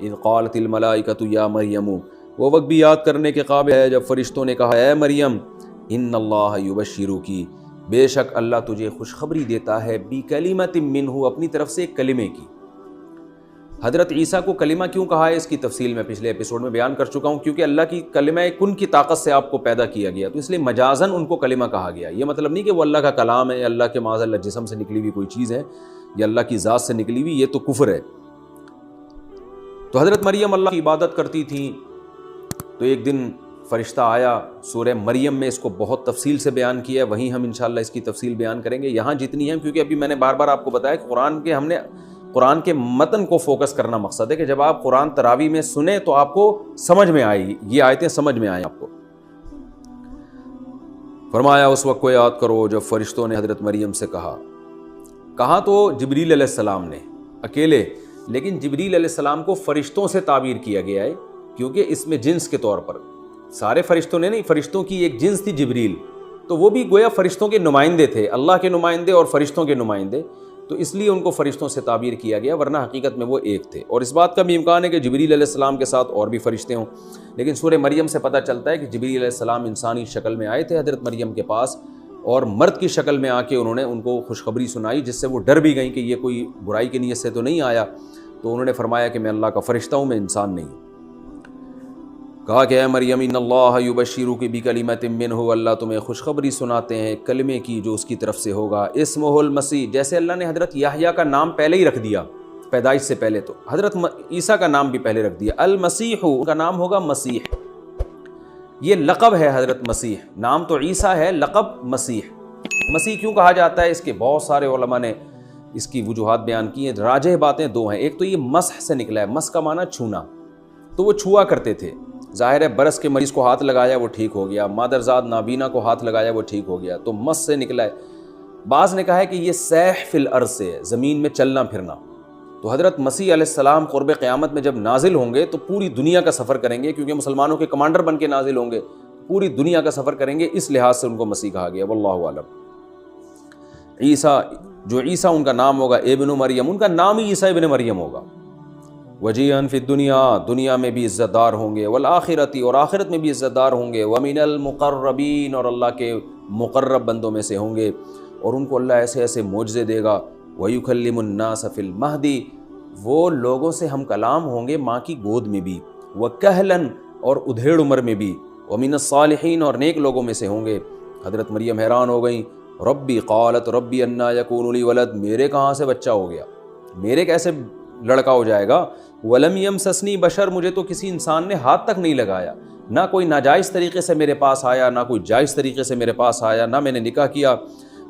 اذ قالت الملائکۃ یا مریم، وہ وقت بھی یاد کرنے کے قابل ہے جب فرشتوں نے کہا اے مریم ان اللہ یبشرکی، بے شک اللہ تجھے خوشخبری دیتا ہے بکلمۃ منہ، اپنی طرف سے ایک کلمے کی۔ حضرت عیسیٰ کو کلمہ کیوں کہا ہے اس کی تفصیل میں پچھلے ایپیسوڈ میں بیان کر چکا ہوں، کیونکہ اللہ کی کلمہ کن کی طاقت سے آپ کو پیدا کیا گیا، تو اس لیے مجازن ان کو کلمہ کہا گیا۔ یہ مطلب نہیں کہ وہ اللہ کا کلام ہے یا اللہ کے معاذ اللہ جسم سے نکلی ہوئی کوئی چیز ہے یا اللہ کی ذات سے نکلی ہوئی، یہ تو کفر ہے۔ تو حضرت مریم اللہ کی عبادت کرتی تھیں، تو ایک دن فرشتہ آیا، سورہ مریم میں اس کو بہت تفصیل سے بیان کیا ہے، وہیں ہم انشاءاللہ اس کی تفصیل بیان کریں گے۔ یہاں جتنی ہیں، کیونکہ ابھی میں نے بار بار آپ کو بتایا کہ ہم نے قرآن کے متن کو فوکس کرنا مقصد ہے کہ جب آپ قرآن تراویح میں سنیں تو آپ کو سمجھ میں آئے، یہ آیتیں سمجھ میں آئیں آپ کو۔ فرمایا اس وقت کو یاد کرو جب فرشتوں نے حضرت مریم سے کہا تو جبریل علیہ السلام نے اکیلے، لیکن جبریل علیہ السلام کو فرشتوں سے تعبیر کیا گیا ہے، کیونکہ اس میں جنس کے طور پر سارے فرشتوں نے نہیں، فرشتوں کی ایک جنس تھی جبریل، تو وہ بھی گویا فرشتوں کے نمائندے تھے، اللہ کے نمائندے اور فرشتوں کے نمائندے، تو اس لیے ان کو فرشتوں سے تعبیر کیا گیا، ورنہ حقیقت میں وہ ایک تھے۔ اور اس بات کا بھی امکان ہے کہ جبریل علیہ السلام کے ساتھ اور بھی فرشتے ہوں، لیکن سورہ مریم سے پتہ چلتا ہے کہ جبریل علیہ السلام انسانی شکل میں آئے تھے حضرت مریم کے پاس، اور مرد کی شکل میں آ کے انہوں نے ان کو خوشخبری سنائی، جس سے وہ ڈر بھی گئیں کہ یہ کوئی برائی کی نیت سے تو نہیں آیا، تو انہوں نے فرمایا کہ میں اللہ کا فرشتہ ہوں، میں انسان نہیں ہوں۔ کہا کہ اے مریم ان اللہ یبشرک بکلمۃ منہ، اللہ تمہیں خوشخبری سناتے ہیں کلمے کی جو اس کی طرف سے ہوگا، اسمہ المسیح، جیسے اللہ نے حضرت یحییٰ کا نام پہلے ہی رکھ دیا پیدائش سے پہلے، تو حضرت عیسیٰ کا نام بھی پہلے رکھ دیا، المسیح، ان کا نام ہوگا مسیح، یہ لقب ہے حضرت مسیح، نام تو عیسیٰ ہے، لقب مسیح۔ مسیح کیوں کہا جاتا ہے، اس کے بہت سارے علماء نے اس کی وجوہات بیان کی ہیں، راجح باتیں دو ہیں۔ ایک تو یہ مسح سے نکلا ہے، مسح کا معنی چھونا، تو وہ چھوا کرتے تھے، ظاہر ہے برس کے مریض کو ہاتھ لگایا وہ ٹھیک ہو گیا، مادرزاد نابینا کو ہاتھ لگایا وہ ٹھیک ہو گیا، تو مس سے نکلا ہے۔ بعض نے کہا ہے کہ یہ سیح فی الارض سے ہے، زمین میں چلنا پھرنا، تو حضرت مسیح علیہ السلام قرب قیامت میں جب نازل ہوں گے تو پوری دنیا کا سفر کریں گے، کیونکہ مسلمانوں کے کمانڈر بن کے نازل ہوں گے، پوری دنیا کا سفر کریں گے، اس لحاظ سے ان کو مسیح کہا گیا، واللہ اعلم۔ عیسیٰ، جو عیسیٰ ان کا نام ہوگا ابن مریم، ان کا نام ہی عیسیٰ ابن مریم ہوگا۔ وجیہاً فی الدنیا، دنیا میں بھی عزت دار ہوں گے، والآخرتی، اور آخرت میں بھی عزت دار ہوں گے، ومن المقربین، اور اللہ کے مقرب بندوں میں سے ہوں گے، اور ان کو اللہ ایسے ایسے معجزے دے گا، ویکلم الناس فی المہدی، وہ لوگوں سے ہم کلام ہوں گے ماں کی گود میں بھی، وکہلاً، اور ادھیڑ عمر میں بھی، ومن الصالحین، اور نیک لوگوں میں سے ہوں گے۔ حضرت مریم حیران ہو گئیں، ربی قالت ربی انا یکون لی ولد، میرے کہاں سے بچہ ہو گیا، میرے کیسے لڑکا ہو جائے گا، ولم یمسسنی بشر، مجھے تو کسی انسان نے ہاتھ تک نہیں لگایا، نہ کوئی ناجائز طریقے سے میرے پاس آیا، نہ کوئی جائز طریقے سے میرے پاس آیا، نہ میں نے نکاح کیا۔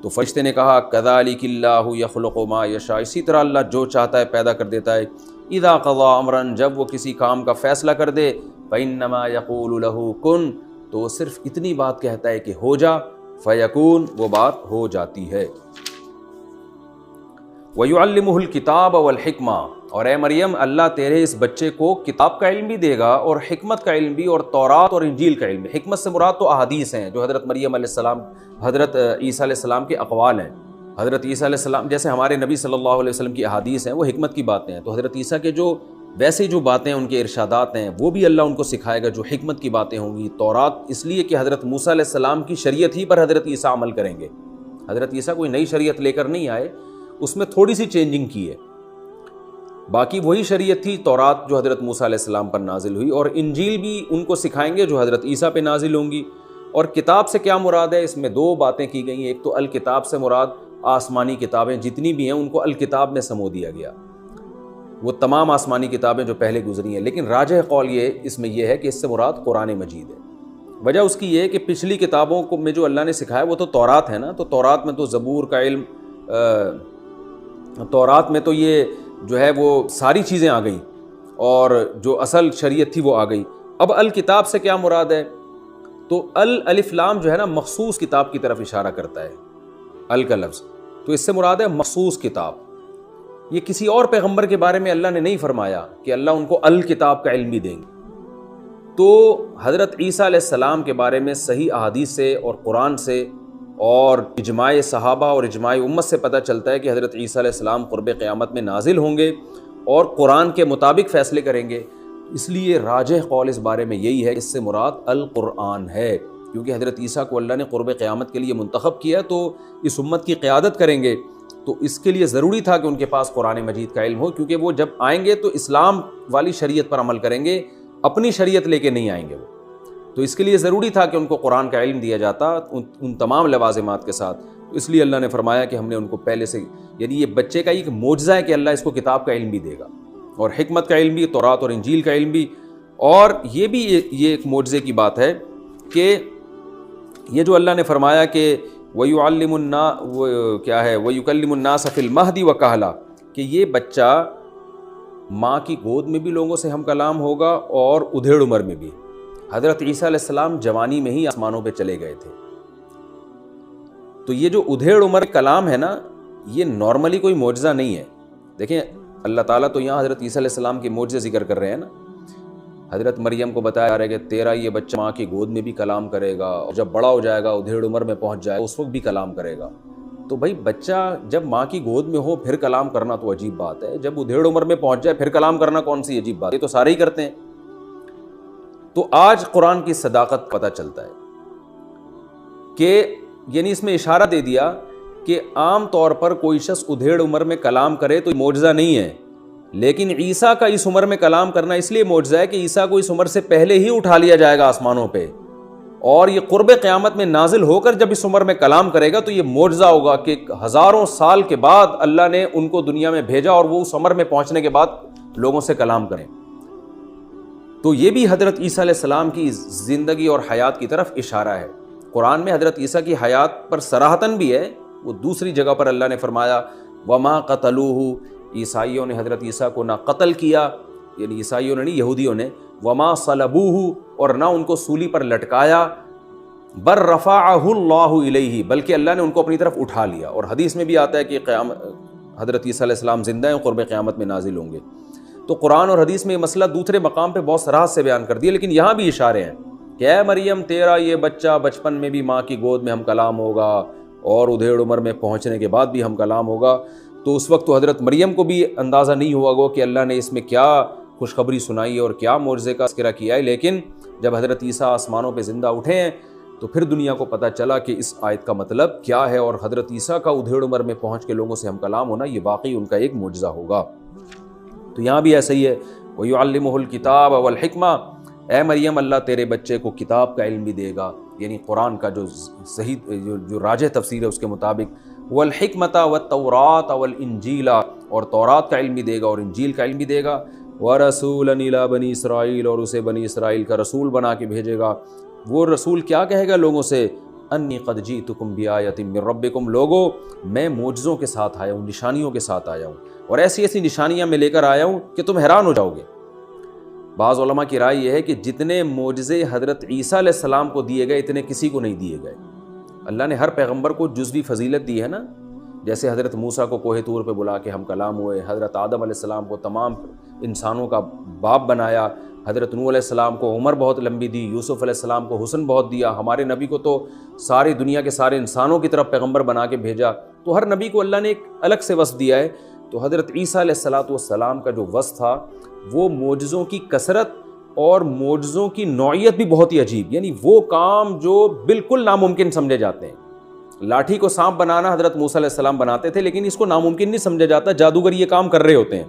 تو فرشتے نے کہا کذالک اللہ یخلق ما یشاء، اسی طرح اللہ جو چاہتا ہے پیدا کر دیتا ہے، اذا قضى امرا، جب وہ کسی کام کا فیصلہ کر دے، فانما یقول له کن، تو وہ صرف اتنی بات کہتا ہے کہ ہو جا، فیکون، وہ بات ہو جاتی ہے۔ وَيُعَلِّمُهُ الْكِتَابَ وَالْحِكْمَةَ، اور اے مریم اللہ تیرے اس بچے کو کتاب کا علم بھی دے گا اور حکمت کا علم بھی، اور تورات اور انجیل کا علم بھی۔ حکمت سے مراد تو احادیث ہیں جو حضرت مریم علیہ السلام، حضرت عیسیٰ علیہ السلام کے اقوال ہیں۔ حضرت عیسیٰ علیہ السلام جیسے ہمارے نبی صلی اللہ علیہ وسلم کی احادیث ہیں، وہ حکمت کی باتیں ہیں، تو حضرت عیسیٰ کے جو ویسے جو باتیں ان کے ارشادات ہیں وہ بھی اللہ ان کو سکھائے گا، جو حکمت کی باتیں ہوں گی۔ تورات اس لیے کہ حضرت موسیٰ علیہ السلام کی شریعت ہی پر حضرت عیسیٰ عمل کریں گے، حضرت عیسیٰ کوئی نئی شریعت لے کر نہیں آئے، اس میں تھوڑی سی چینجنگ کی ہے، باقی وہی شریعت تھی تورات جو حضرت موسیٰ علیہ السلام پر نازل ہوئی، اور انجیل بھی ان کو سکھائیں گے جو حضرت عیسیٰ پہ نازل ہوں گی۔ اور کتاب سے کیا مراد ہے، اس میں دو باتیں کی گئی ہیں، ایک تو الکتاب سے مراد آسمانی کتابیں جتنی بھی ہیں ان کو الکتاب میں سمو دیا گیا، وہ تمام آسمانی کتابیں جو پہلے گزری ہیں، لیکن راجح قول یہ اس میں یہ ہے کہ اس سے مراد قرآن مجید ہے۔ وجہ اس کی یہ ہے کہ پچھلی کتابوں کو میں جو اللہ نے سکھایا وہ تو تورات ہے نا، تو تورات میں تو زبور کا علم، تورات میں تو یہ جو ہے وہ ساری چیزیں آ گئیں، اور جو اصل شریعت تھی وہ آ گئی۔ اب الکتاب سے کیا مراد ہے، تو الف لام جو ہے نا مخصوص کتاب کی طرف اشارہ کرتا ہے، ال کا لفظ، تو اس سے مراد ہے مخصوص کتاب۔ یہ کسی اور پیغمبر کے بارے میں اللہ نے نہیں فرمایا کہ اللہ ان کو الکتاب کا علم بھی دیں گے۔ تو حضرت عیسیٰ علیہ السلام کے بارے میں صحیح احادیث سے اور قرآن سے اور اجماع صحابہ اور اجماع امت سے پتہ چلتا ہے کہ حضرت عیسیٰ علیہ السلام قرب قیامت میں نازل ہوں گے، اور قرآن کے مطابق فیصلے کریں گے. اس لیے راجح قول اس بارے میں یہی ہے، اس سے مراد القرآن ہے، کیونکہ حضرت عیسیٰ کو اللہ نے قرب قیامت کے لیے منتخب کیا تو اس امت کی قیادت کریں گے، تو اس کے لیے ضروری تھا کہ ان کے پاس قرآن مجید کا علم ہو، کیونکہ وہ جب آئیں گے تو اسلام والی شریعت پر عمل کریں گے، اپنی شریعت لے کے نہیں آئیں گے وہ. تو اس کے لیے ضروری تھا کہ ان کو قرآن کا علم دیا جاتا ان تمام لوازمات کے ساتھ. اس لیے اللہ نے فرمایا کہ ہم نے ان کو پہلے سے، یعنی یہ بچے کا ایک معجزہ ہے کہ اللہ اس کو کتاب کا علم بھی دے گا، اور حکمت کا علم بھی، تورات اور انجیل کا علم بھی. اور یہ ایک معجزے کی بات ہے کہ یہ جو اللہ نے فرمایا کہ وَيُعَلِّمُ وَيُكَلِّمُ النَّاسَ فِي الْمَهْدِ وَكَهْلًا، کہ یہ بچہ ماں کی گود میں بھی لوگوں سے ہم کلام ہوگا اور ادھیڑ عمر میں بھی. حضرت عیسیٰ علیہ السلام جوانی میں ہی آسمانوں پہ چلے گئے تھے، تو یہ جو ادھیڑ عمر کلام ہے نا، یہ نارملی کوئی معجزہ نہیں ہے. دیکھیں اللہ تعالیٰ تو یہاں حضرت عیسیٰ علیہ السلام کے معجزے ذکر کر رہے ہیں نا. حضرت مریم کو بتایا جا رہا ہے کہ تیرا یہ بچہ ماں کی گود میں بھی کلام کرے گا، اور جب بڑا ہو جائے گا، ادھیڑ عمر میں پہنچ جائے گا، اس وقت بھی کلام کرے گا. تو بھائی بچہ جب ماں کی گود میں ہو پھر کلام کرنا تو عجیب بات ہے، جب ادھیڑ عمر میں پہنچ جائے پھر کلام کرنا کون سی عجیب بات ہے، یہ تو سارے ہی کرتے ہیں. تو آج قرآن کی صداقت پتہ چلتا ہے کہ یعنی اس میں اشارہ دے دیا کہ عام طور پر کوئی شخص ادھیڑ عمر میں کلام کرے تو معجزہ نہیں ہے، لیکن عیسیٰ کا اس عمر میں کلام کرنا اس لیے معجزہ ہے کہ عیسیٰ کو اس عمر سے پہلے ہی اٹھا لیا جائے گا آسمانوں پہ، اور یہ قرب قیامت میں نازل ہو کر جب اس عمر میں کلام کرے گا تو یہ معجزہ ہوگا کہ ہزاروں سال کے بعد اللہ نے ان کو دنیا میں بھیجا اور وہ اس عمر میں پہنچنے کے بعد لوگوں سے کلام کریں. تو یہ بھی حضرت عیسیٰ علیہ السلام کی زندگی اور حیات کی طرف اشارہ ہے. قرآن میں حضرت عیسیٰ کی حیات پر صراحتاً بھی ہے، وہ دوسری جگہ پر اللہ نے فرمایا وما قتلوہ، عیسائیوں نے حضرت عیسیٰ کو نہ قتل کیا، یعنی عیسائیوں نے نہیں، یہودیوں نے، وما صلبوہ، اور نہ ان کو سولی پر لٹکایا، بل رفعہ اللہ الیہ، بلکہ اللہ نے ان کو اپنی طرف اٹھا لیا. اور حدیث میں بھی آتا ہے کہ حضرت عیسیٰ علیہ السلام زندہ ہیں، قرب قیامت میں نازل ہوں گے. تو قرآن اور حدیث میں یہ مسئلہ دوسرے مقام پہ بہت صراحت سے بیان کر دیا، لیکن یہاں بھی اشارے ہیں کہ اے مریم تیرا یہ بچہ بچپن میں بھی ماں کی گود میں ہم کلام ہوگا، اور ادھیڑ عمر میں پہنچنے کے بعد بھی ہم کلام ہوگا. تو اس وقت تو حضرت مریم کو بھی اندازہ نہیں ہوا گو کہ اللہ نے اس میں کیا خوشخبری سنائی اور کیا معجزے کا تذکرہ کیا ہے، لیکن جب حضرت عیسیٰ آسمانوں پہ زندہ اٹھے ہیں تو پھر دنیا کو پتہ چلا کہ اس آیت کا مطلب کیا ہے، اور حضرت عیسیٰ کا ادھیڑ عمر میں پہنچ کے لوگوں سے ہم کلام ہونا یہ واقعی ان کا ایک معجزہ ہوگا. تو یہاں بھی ایسا ہی ہے وَيُعَلِّمُهُ الْكِتَابَ وَالْحِكْمَةَ، اے مریم اللہ تیرے بچے کو کتاب کا علم بھی دے گا، یعنی قرآن کا جو صحیح جو راجح تفسیر ہے اس کے مطابق، وَالْحِكْمَةَ وَالتَّوْرَاةَ وَالْإِنْجِيلَ، اور تورات کا علم بھی دے گا اور انجیل کا علم بھی دے گا، وَرَسُولًا إِلَىٰ بَنِي إِسْرَائِيلَ، اور اسے بنی اسرائیل کا رسول بنا کے بھیجے گا. وہ رسول کیا کہے گا لوگوں سے، انی قد جئتکم بآیۃ من ربکم، لوگو میں معجزوں کے ساتھ آیا ہوں، نشانیوں کے ساتھ آیا ہوں، اور ایسی ایسی نشانیاں میں لے کر آیا ہوں کہ تم حیران ہو جاؤ گے. بعض علماء کی رائے یہ ہے کہ جتنے معجزے حضرت عیسیٰ علیہ السلام کو دیے گئے اتنے کسی کو نہیں دیے گئے. اللہ نے ہر پیغمبر کو جزوی فضیلت دی ہے نا، جیسے حضرت موسیٰ کو کوہ طور پہ بلا کے ہم کلام ہوئے، حضرت آدم علیہ السلام کو تمام انسانوں کا باپ بنایا، حضرت نوح علیہ السلام کو عمر بہت لمبی دی، یوسف علیہ السلام کو حسن بہت دیا، ہمارے نبی کو تو ساری دنیا کے سارے انسانوں کی طرف پیغمبر بنا کے بھیجا. تو ہر نبی کو اللہ نے ایک الگ سے وصف دیا ہے. تو حضرت عیسیٰ علیہ السلام کا جو وصف تھا وہ معجزوں کی کثرت اور معجزوں کی نوعیت بھی بہت ہی عجیب، یعنی وہ کام جو بالکل ناممکن سمجھے جاتے ہیں. لاٹھی کو سانپ بنانا حضرت موسیٰ علیہ السلام بناتے تھے، لیکن اس کو ناممکن نہیں سمجھا جاتا، جادوگر یہ کام کر رہے ہوتے ہیں،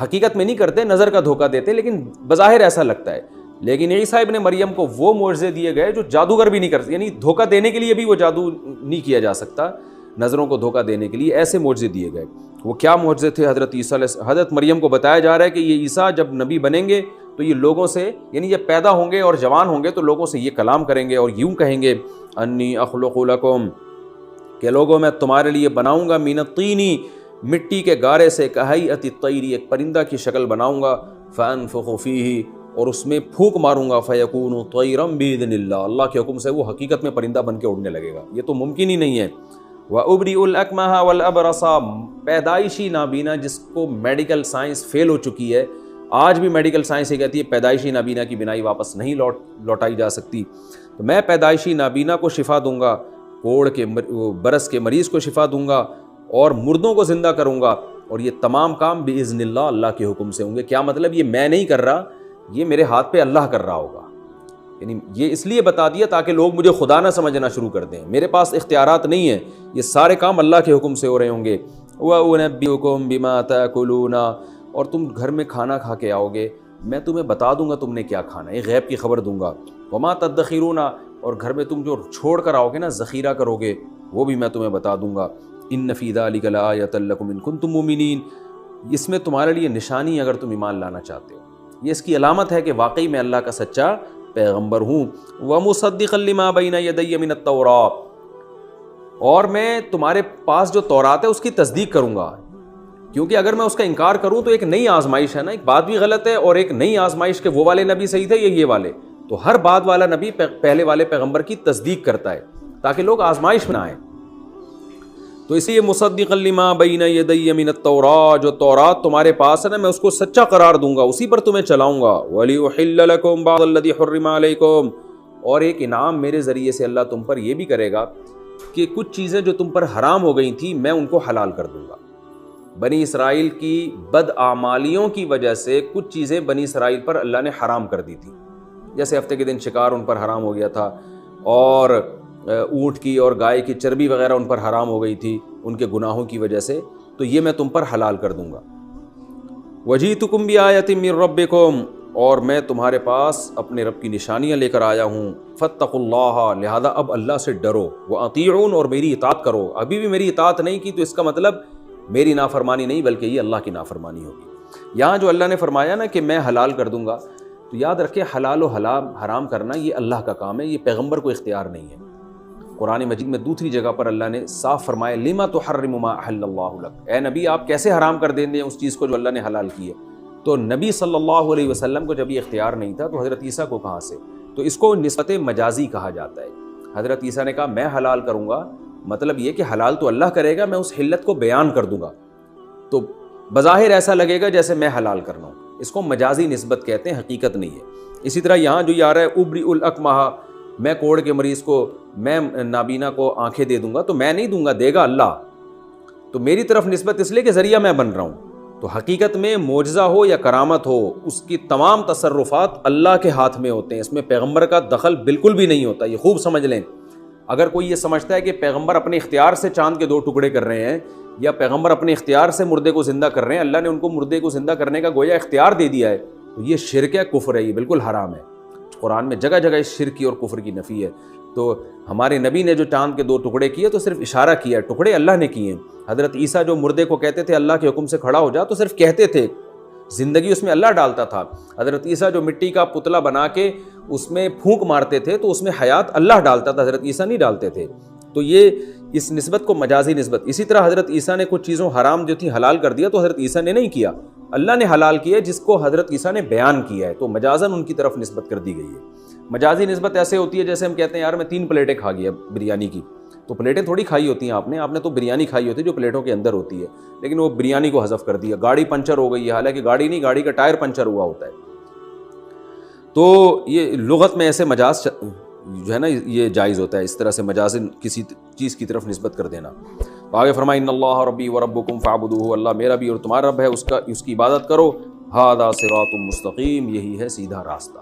حقیقت میں نہیں کرتے، نظر کا دھوکہ دیتے، لیکن بظاہر ایسا لگتا ہے. لیکن عیسیٰ ابن مریم کو وہ معجزے دیے گئے جو جادوگر بھی نہیں کرتے، یعنی دھوکہ دینے کے لیے بھی وہ جادو نہیں کیا جا سکتا، نظروں کو دھوکہ دینے کے لیے ایسے معجزے دیے گئے. وہ کیا معجزے تھے؟ حضرت مریم کو بتایا جا رہا ہے کہ یہ عیسیٰ جب نبی بنیں گے تو یہ لوگوں سے، یعنی جب پیدا ہوں گے اور جوان ہوں گے تو لوگوں سے یہ کلام کریں گے اور یوں کہیں گے انی اخلق لکم، کہ لوگوں میں تمہارے لیے بناؤں گا من الطین، مٹی کے گارے سے، کہیئۃ الطیر، ایک پرندہ کی شکل بناؤں گا، فانفخ فیہ، اور اس میں پھونک ماروں گا، فیکون طیرا باذن اللہ، اللہ کے حکم سے وہ حقیقت میں پرندہ بن کے اڑنے لگے گا. یہ تو ممکن ہی نہیں ہے. وَأُبْرِئُ الْأَكْمَحَ وَالْأَبْرَصَ، پیدائشی نابینا جس کو میڈیکل سائنس فیل ہو چکی ہے، آج بھی میڈیکل سائنس یہ کہتی ہے پیدائشی نابینا کی بینائی واپس نہیں لوٹائی جا سکتی، تو میں پیدائشی نابینا کو شفا دوں گا، کوڑ کے برس کے مریض کو شفا دوں گا، اور مردوں کو زندہ کروں گا، اور یہ تمام کام بِإِذْنِ اللہ، اللہ کے حکم سے ہوں گے۔ کیا مطلب؟ یہ میں نہیں کر رہا، یہ میرے ہاتھ پہ اللہ کر رہا ہوگا۔ یعنی یہ اس لیے بتا دیا تاکہ لوگ مجھے خدا نہ سمجھنا شروع کر دیں، میرے پاس اختیارات نہیں ہیں، یہ سارے کام اللہ کے حکم سے ہو رہے ہوں گے۔ وَأُنَبِّئُكُم بِمَا تَأْكُلُونَ، اور تم گھر میں کھانا کھا کے آؤ گے، میں تمہیں بتا دوں گا تم نے کیا کھانا ہے، غیب کی خبر دوں گا۔ وَمَا تَدَّخِرُونَ، اور گھر میں تم جو چھوڑ کر آؤ گے نا، ذخیرہ کرو گے، وہ بھی میں تمہیں بتا دوں گا۔ إِنَّ فِي ذَلِكَ لَآيَةً لَكُمْ إِن كُنتُم مُؤْمِنِينَ، اس میں تمہارے لیے نشانی اگر تم ایمان لانا چاہتے ہو، یہ اس کی علامت ہے کہ واقعی میں اللہ کا سچا پیغمبر ہوں۔ وَمُصَدِّقًا لِمَا بَيْنَ يَدَيَّ مِنَ التَّوْرَاةِ، اور میں تمہارے پاس جو تورات ہے اس کی تصدیق کروں گا، کیونکہ اگر میں اس کا انکار کروں تو ایک نئی آزمائش ہے نا، ایک بات بھی غلط ہے اور ایک نئی آزمائش کہ وہ والے نبی صحیح تھے یا یہ والے، تو ہر بات والا نبی پہلے والے پیغمبر کی تصدیق کرتا ہے تاکہ لوگ آزمائش میں نہ آئیں۔ تو اس لیے مصدقا لما بین یدی من التوراۃ، جو تورات تمہارے پاس ہے نا، میں اس کو سچا قرار دوں گا، اسی پر تمہیں چلاؤں گا۔ وَلِأُحِلَّ لَكُمْ بَعْضَ الَّذِي حُرِّمَ عَلَيْكُمْ، اور ایک انعام میرے ذریعے سے اللہ تم پر یہ بھی کرے گا کہ کچھ چیزیں جو تم پر حرام ہو گئی تھیں میں ان کو حلال کر دوں گا۔ بنی اسرائیل کی بدعمالیوں کی وجہ سے کچھ چیزیں بنی اسرائیل پر اللہ نے حرام کر دی تھی، جیسے ہفتے کے دن شکار ان پر حرام ہو گیا تھا، اور اونٹ کی اور گائے کی چربی وغیرہ ان پر حرام ہو گئی تھی ان کے گناہوں کی وجہ سے، تو یہ میں تم پر حلال کر دوں گا۔ وَجِئْتُكُمْ بِآیَةٍ مِّن رَبِّكُمْ، اور میں تمہارے پاس اپنے رب کی نشانیاں لے کر آیا ہوں۔ فَاتَّقُوا اللَّهَ، لہذا اب اللہ سے ڈرو۔ وَأَطِیعُونِ، اور میری اطاعت کرو۔ ابھی بھی میری اطاعت نہیں کی تو اس کا مطلب میری نافرمانی نہیں بلکہ یہ اللہ کی نافرمانی ہوگی۔ یہاں جو اللہ نے فرمایا نا کہ میں حلال کر دوں گا، تو یاد رکھیں حلال و حرام کرنا یہ اللہ کا کام ہے، یہ پیغمبر کو اختیار نہیں ہے۔ قرآن مجید میں دوسری جگہ پر اللہ نے صاف فرمایا لِمَ تُحَرِّمُ مَا أَحَلَّ اللَّهُ لَكَ، اے نبی آپ کیسے حرام کر دیں گے اس چیز کو جو اللہ نے حلال کی ہے۔ تو نبی صلی اللہ علیہ وسلم کو جب یہ اختیار نہیں تھا تو حضرت عیسیٰ کو کہاں سے؟ تو اس کو نسبت مجازی کہا جاتا ہے۔ حضرت عیسیٰ نے کہا میں حلال کروں گا، مطلب یہ کہ حلال تو اللہ کرے گا، میں اس حلت کو بیان کر دوں گا، تو بظاہر ایسا لگے گا جیسے میں حلال کرنا ہوں، اس کو مجازی نسبت کہتے ہیں، حقیقت نہیں ہے۔ اسی طرح یہاں جو یہ آ رہا ہے ابری الاکمہ، میں کوڑ کے مریض کو، میں نابینا کو آنکھیں دے دوں گا، تو میں نہیں دوں گا، دے گا اللہ، تو میری طرف نسبت اس لیے کہ ذریعہ میں بن رہا ہوں۔ تو حقیقت میں معجزہ ہو یا کرامت ہو، اس کی تمام تصرفات اللہ کے ہاتھ میں ہوتے ہیں، اس میں پیغمبر کا دخل بالکل بھی نہیں ہوتا، یہ خوب سمجھ لیں۔ اگر کوئی یہ سمجھتا ہے کہ پیغمبر اپنے اختیار سے چاند کے 2 ٹکڑے کر رہے ہیں یا پیغمبر اپنے اختیار سے مردے کو زندہ کر رہے ہیں، اللہ نے ان کو مردے کو زندہ کرنے کا گویا اختیار دے دیا ہے، تو یہ شرک ہے، کفر ہے، یہ بالکل حرام ہے۔ قرآن میں جگہ جگہ اس شرک کی اور کفر کی نفی ہے۔ تو ہمارے نبی نے جو چاند کے 2 ٹکڑے کیے تو صرف اشارہ کیا ہے، ٹکڑے اللہ نے کیے ہیں۔ حضرت عیسیٰ جو مردے کو کہتے تھے اللہ کے حکم سے کھڑا ہو جا، تو صرف کہتے تھے، زندگی اس میں اللہ ڈالتا تھا۔ حضرت عیسیٰ جو مٹی کا پتلا بنا کے اس میں پھونک مارتے تھے تو اس میں حیات اللہ ڈالتا تھا، حضرت عیسیٰ نہیں ڈالتے تھے۔ تو یہ اس نسبت کو مجازی نسبت۔ اسی طرح حضرت عیسیٰ نے کچھ چیزوں حرام جو تھی حلال کر دیا، تو حضرت عیسیٰ نے نہیں کیا، اللہ نے حلال کیا جس کو حضرت عیسیٰ نے بیان کیا ہے، تو مجازاً ان کی طرف نسبت کر دی گئی ہے۔ مجازی نسبت ایسے ہوتی ہے جیسے ہم کہتے ہیں یار میں 3 پلیٹیں کھا گیا بریانی کی، تو پلیٹیں تھوڑی کھائی ہوتی ہیں آپ نے تو بریانی کھائی ہوتی ہے جو پلیٹوں کے اندر ہوتی ہے، لیکن وہ بریانی کو حذف کر دیا۔ گاڑی پنچر ہو گئی ہے، حالانکہ گاڑی نہیں، گاڑی کا ٹائر پنچر ہوا ہوتا ہے۔ تو یہ لغت میں ایسے مجاز جو ہے نا یہ جائز ہوتا ہے، اس طرح سے مجازن کسی چیز کی طرف نسبت کر دینا۔ تو آگے فرمایا ان اللہ ربی و ربکم فاعبدوہ، اللہ میرا بھی اور تمہارا رب ہے، اس کی عبادت کرو۔ ھذا صراط مستقیم، یہی ہے سیدھا راستہ۔